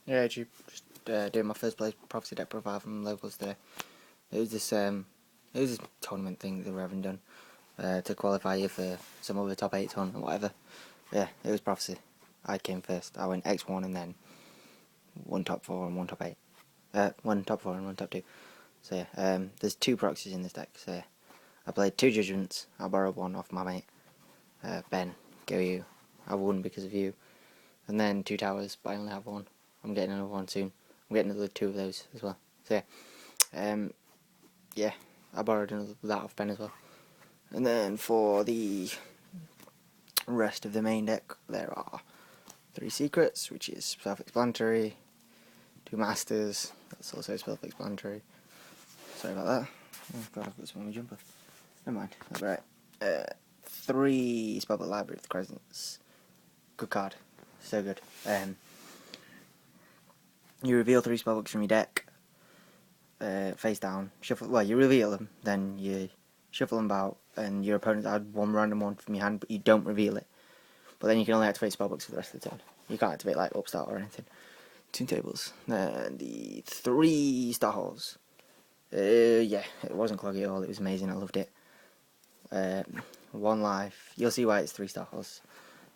Yeah, just doing my first place prophecy deck profile from locals today. It was this tournament thing that they were having done to qualify you for some other top 8 tournament or whatever. Yeah, it was prophecy. I came first. I went X1 and then one top 4 and one top 8. One top 4 and one top 2. So yeah, there's 2 proxies in this deck. So yeah, I played 2 judgments. I borrowed one off my mate Ben. Yugioh. I won because of you. And then 2 towers, but I only have 1. I'm getting another one soon. I'm getting another 2 of those as well. So yeah, I borrowed another that off Ben as well. And then for the rest of the main deck, there are 3 secrets, which is self-explanatory. 2 masters, that's also self-explanatory. Sorry about that. Oh god, I've got some on my jumper. Never mind, that's alright. 3 Spellbook Library of the Crescents. Good card, so good. You reveal 3 spellbooks from your deck, face down, shuffle. Well, you reveal them, then you shuffle them about, and your opponent add 1 random one from your hand, but you don't reveal it. But then you can only activate spellbooks for the rest of the turn. You can't activate like Upstart or anything. 2 tables. The 3 star holes. Yeah, it wasn't cloggy at all. It was amazing. I loved it. 1 life. You'll see why it's 3 star holes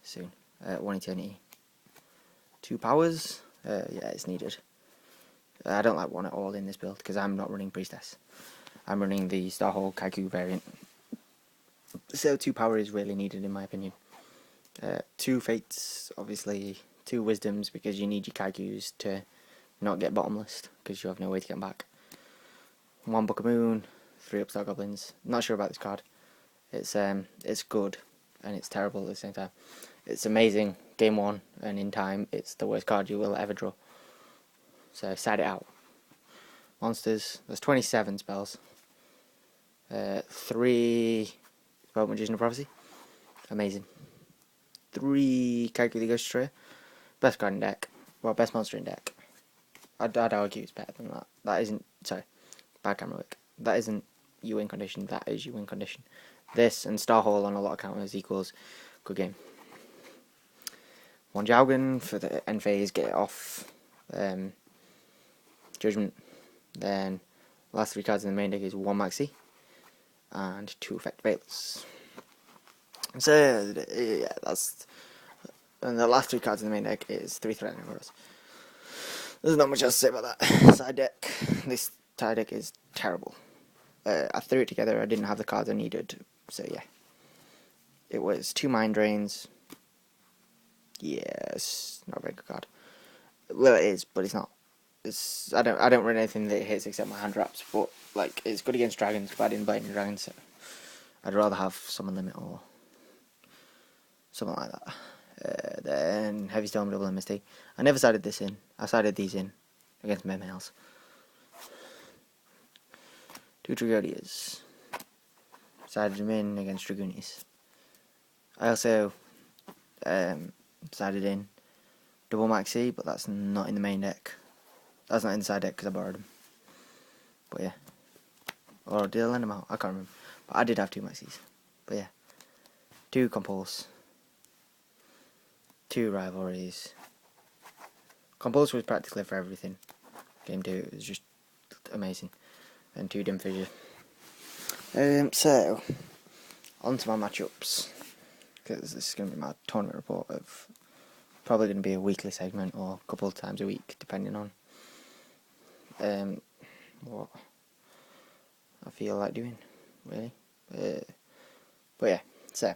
soon. 1 eternity. 2 powers. Yeah, it's needed. I don't like 1 at all in this build because I'm not running Priestess. I'm running the Starhole Kaiku variant. So 2 power is really needed in my opinion. 2 fates, obviously. 2 wisdoms because you need your Kaikus to not get bottomless because you have no way to get them back. 1 Book of Moon, 3 Upstart Goblins. Not sure about this card. It's good and it's terrible at the same time. It's amazing game 1 and in time it's the worst card you will ever draw. So side it out. Monsters, there's 27 spells. 3 Spell Magician of Prophecy. Amazing. 3 Kaiku the Ghost Destroyer. Best card in deck. Well, best monster in deck. I'd argue it's better than that. That isn't, sorry, bad camera work. That isn't you win condition, that is you win condition. This and Starhole on a lot of counters equals good game. 1 Jaugen for the end phase, get it off. Judgment. Then last 3 cards in the main deck is 1 Maxi and 2 Effect Veils. So yeah, that's, and the last 3 cards in the main deck is 3 Threatening Horrors. There's not much else to say about that. Side deck. This side deck is terrible. I threw it together. I didn't have the cards I needed, so yeah. It was 2 Mind Drains. Yes, not a very good card. Well, it is, but it's not. It's I don't run anything that hits except my hand traps, but like it's good against dragons. But I didn't play any dragons, so I'd rather have Summon Limit or something like that. Then Heavy Storm, Double MST. I never sided this in. I sided these in against Mermails. 2 Tragodias. Sided them in against Dragoonies. I also sided in Double Maxi, but that's not in the main deck. That's not in the side deck because I borrowed them. But yeah. Or did I lend them out? I can't remember. But I did have 2 Maxis. But yeah. 2 Compulse. 2 Rivalries. Compulse was practically for everything. Game 2, it was just amazing. And 2 Dim Fissure. So, on to my matchups. Because this is going to be my tournament report of probably going to be a weekly segment or a couple of times a week, depending on what I feel like doing, really. But yeah, so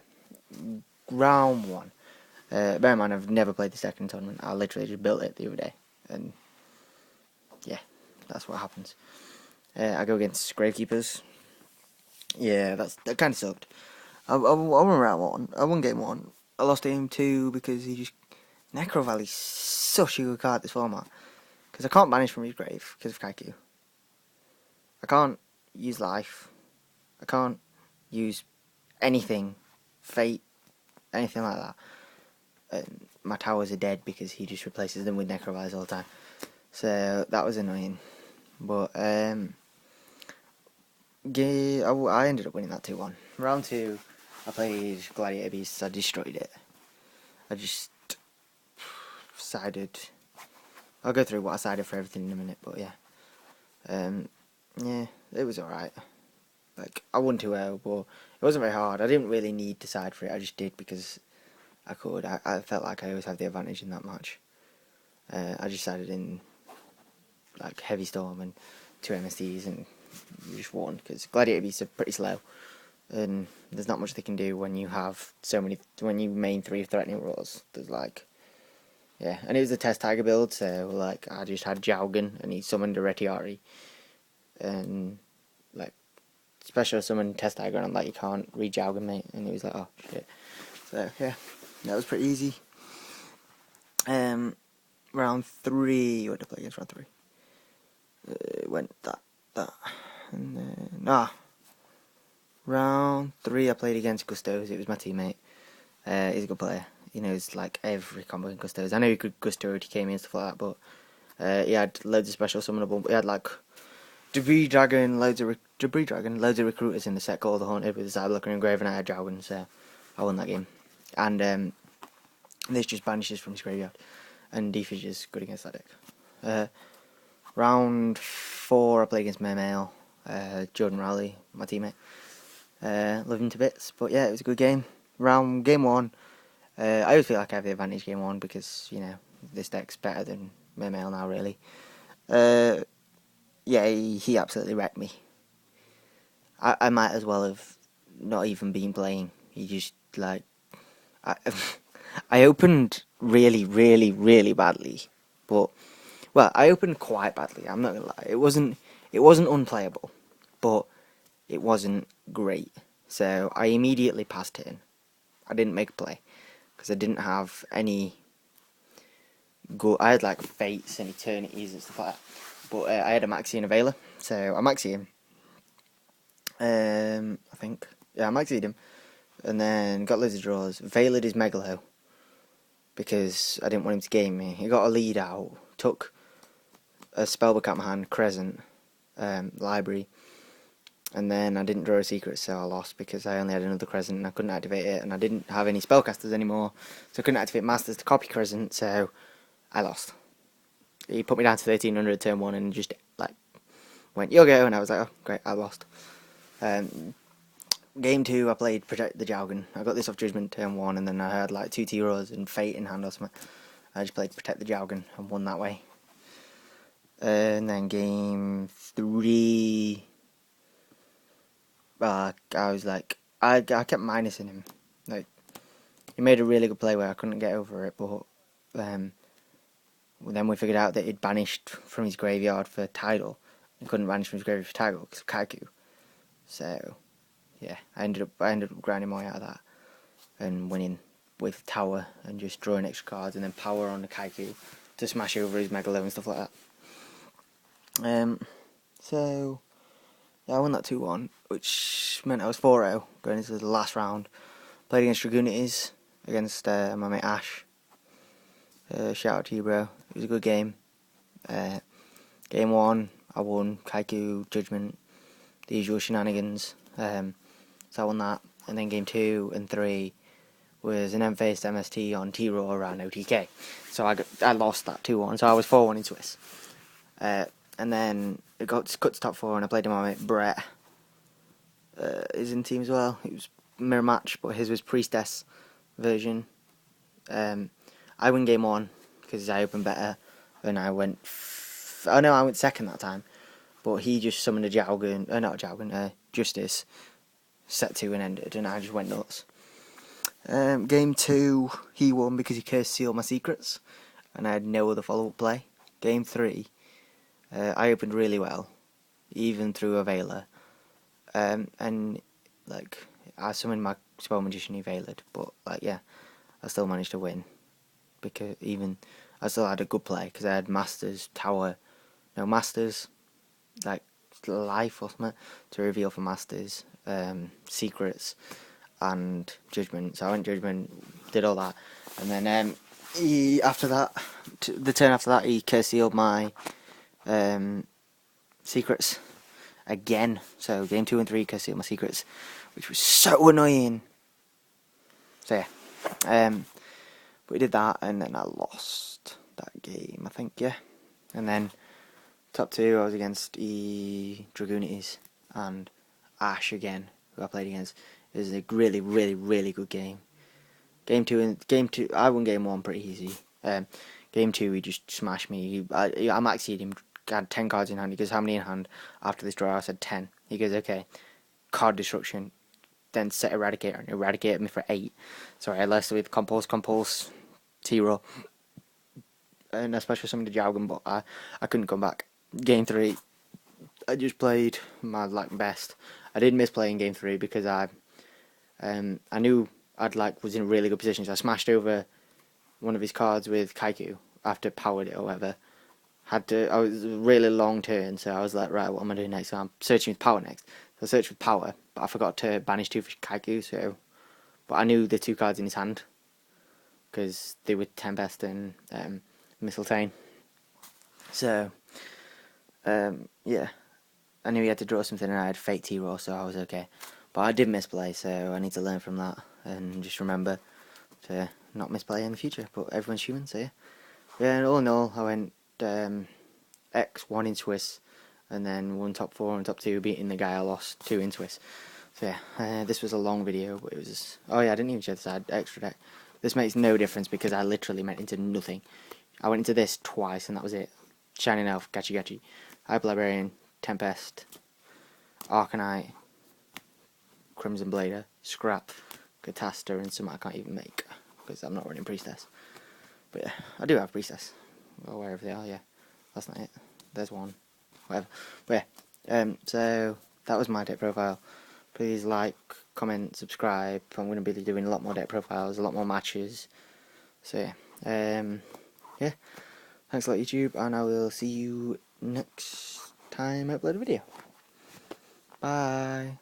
round 1. Bear in mind, I've never played the second tournament. I literally just built it the other day, and yeah, that's what happens. I go against Gravekeepers. Yeah, that kind of sucked. I won round 1. I won game 1. I lost game 2 because he just Necro Valley's such a good card this format. Because I can't banish from his grave because of Kaiku. I can't use life. I can't use anything, fate, anything like that. And my towers are dead because he just replaces them with Necrovies all the time. So that was annoying. But I ended up winning that 2-1. Round 2, I played Gladiator Beasts. I destroyed it. I just sided I'll go through what I sided for everything in a minute, but yeah. Yeah, it was alright. Like, I won 2-0, but it wasn't very hard. I didn't really need to side for it, I just did because I could. I felt like I always have the advantage in that match. I just sided in, like, Heavy Storm and 2 MSTs, and you just won, because Gladiator beasts are pretty slow, and there's not much they can do when you have so many, when you main 3 threatening rolls. There's like, yeah, and it was a test tiger build, so like I just had Jaugen and he summoned a Retiari, and like special summon test tiger, and I'm like, you can't read Jaugen, mate, and he was like, oh shit. So yeah, that was pretty easy. Round 3, what did I play against round 3? It went that, and then round 3 I played against Gustos. It was my teammate. He's a good player. He knows like every combo in Gustos. I know he could Gusto TK me and stuff like that, but he had loads of special summonable. He had like Debris Dragon, loads of recruiters in the set called the Haunted with Zyblocker and Grave, and I had Dragon, so I won that game. And this just banishes from his graveyard, and Defige is good against that deck. Round 4 I played against Mermail, Jordan Rowley, my teammate. Loved him to bits, but yeah, it was a good game. Game 1, I always feel like I have the advantage game 1 because, you know, this deck's better than Mermail now, really. Yeah, he absolutely wrecked me. I might as well have not even been playing. He just, like, I opened really, really, really badly, but, well, I opened quite badly, I'm not gonna lie. It wasn't unplayable, but it wasn't great. So I immediately passed turn. I didn't make a play because I didn't have any good. I had like Fates and Eternities and stuff like that, but I had a Maxi and a Veiler, so I Maxied him. I think, yeah, I Maxied him, and then got loads of draws. Veilered his Megalo because I didn't want him to game me. He got a lead out, took a spellbook out my hand, Crescent, library, and then I didn't draw a secret, so I lost because I only had another Crescent and I couldn't activate it, and I didn't have any spellcasters anymore, so I couldn't activate Masters to copy Crescent, so I lost. He put me down to 1300 turn 1 and just like went Yugioh, and I was like, oh great, I lost. Game 2 I played Protect the Jaugen. I got this off Judgment turn 1, and then I had like 2 T-Rows and Fate in hand or something. I just played Protect the Jaugen and won that way. And then game 3, I was like, I kept minusing him. Like, he made a really good play where I couldn't get over it, but then we figured out that he'd banished from his graveyard for Tidal. He couldn't banish from his graveyard for Tidal because of Kaiku. So yeah, I ended up grinding more out of that and winning with Tower and just drawing extra cards, and then power on the Kaiku to smash over his Megalo and stuff like that. So yeah, I won that 2-1, which meant I was 4-0 going into the last round. Played against Dragunities, against my mate Ash. Shout out to you, bro. It was a good game. Game 1, I won Kaiku, Judgment, the usual shenanigans. So I won that, and then game 2 and 3 was an M-faced MST on T-Raw around OTK. So I lost that 2-1, so I was 4-1 in Swiss. And then it got cut to top 4, and I played with my mate Brett. He's in the team as well. It was mirror match, but his was Priestess version. I win game 1 because I opened better, and I went. I went second that time, but he just summoned a Jaugen, not a Jaugen, Justice, set 2 and ended, and I just went nuts. Game 2, he won because he cursed sealed my secrets, and I had no other follow-up play. Game 3, I opened really well, even through a Veiler, and like I summoned my Spell Magician, he Veilered, but like yeah, I still managed to win because I still had a good play because I had Masters, Tower, no Masters, like Life or something to reveal for Masters, Secrets, and Judgment. So I went Judgment, did all that, and then the turn after that, he curse sealed my Secrets again. So game 2 and 3 curse sealed my Secrets, which was so annoying. So yeah, but we did that, and then I lost that game, I think, yeah. And then top 2 I was against Dragoonities and Ash again, who I played against. It was a really, really, really good game. Game 2, I won game 1 pretty easy. Game 2 he just smashed me. I maxed him, had 10 cards in hand. He goes, how many in hand? After this draw I said 10. He goes, okay, card destruction, then set Eradicator, and eradicated me for 8. So I left with Compulse, T-Roll, and especially some of the Jargon, but I couldn't come back. Game 3, I just played my best. I did miss playing game 3 because I knew was in a really good position, so I smashed over one of his cards with Kaiku after powered it or whatever. I was a really long turn, so I was like, right, what am I doing next? So I'm searching with power next. So I searched with power, but I forgot to banish 2 for Kaiku, but I knew the 2 cards in his hand because they were Tempest and Mistletoe. So yeah, I knew he had to draw something, and I had Fake T-Roll, so I was okay. But I did misplay, so I need to learn from that and just remember to not misplay in the future. But everyone's human, so yeah. Yeah, and all in all, I went X1 in Swiss, and then won top 4 and top 2, beating the guy I lost 2 in Swiss. So yeah, this was a long video, but it was just, oh yeah, I didn't even show this, I had extra deck. This makes no difference because I literally went into nothing. I went into this twice, and that was it. Shining Elf, Gachi, Hyper Librarian, Tempest, Arcanite, Crimson Blader, Scrap, Catasta, and some I can't even make because I'm not running Priestess. But yeah, I do have Priestess, or wherever they are. Yeah, that's not it. There's one, whatever. But yeah, so that was my deck profile. Please like, comment, subscribe. I'm going to be doing a lot more deck profiles, a lot more matches. So yeah, yeah. Thanks a lot, YouTube, and I will see you next time I upload a video. Bye.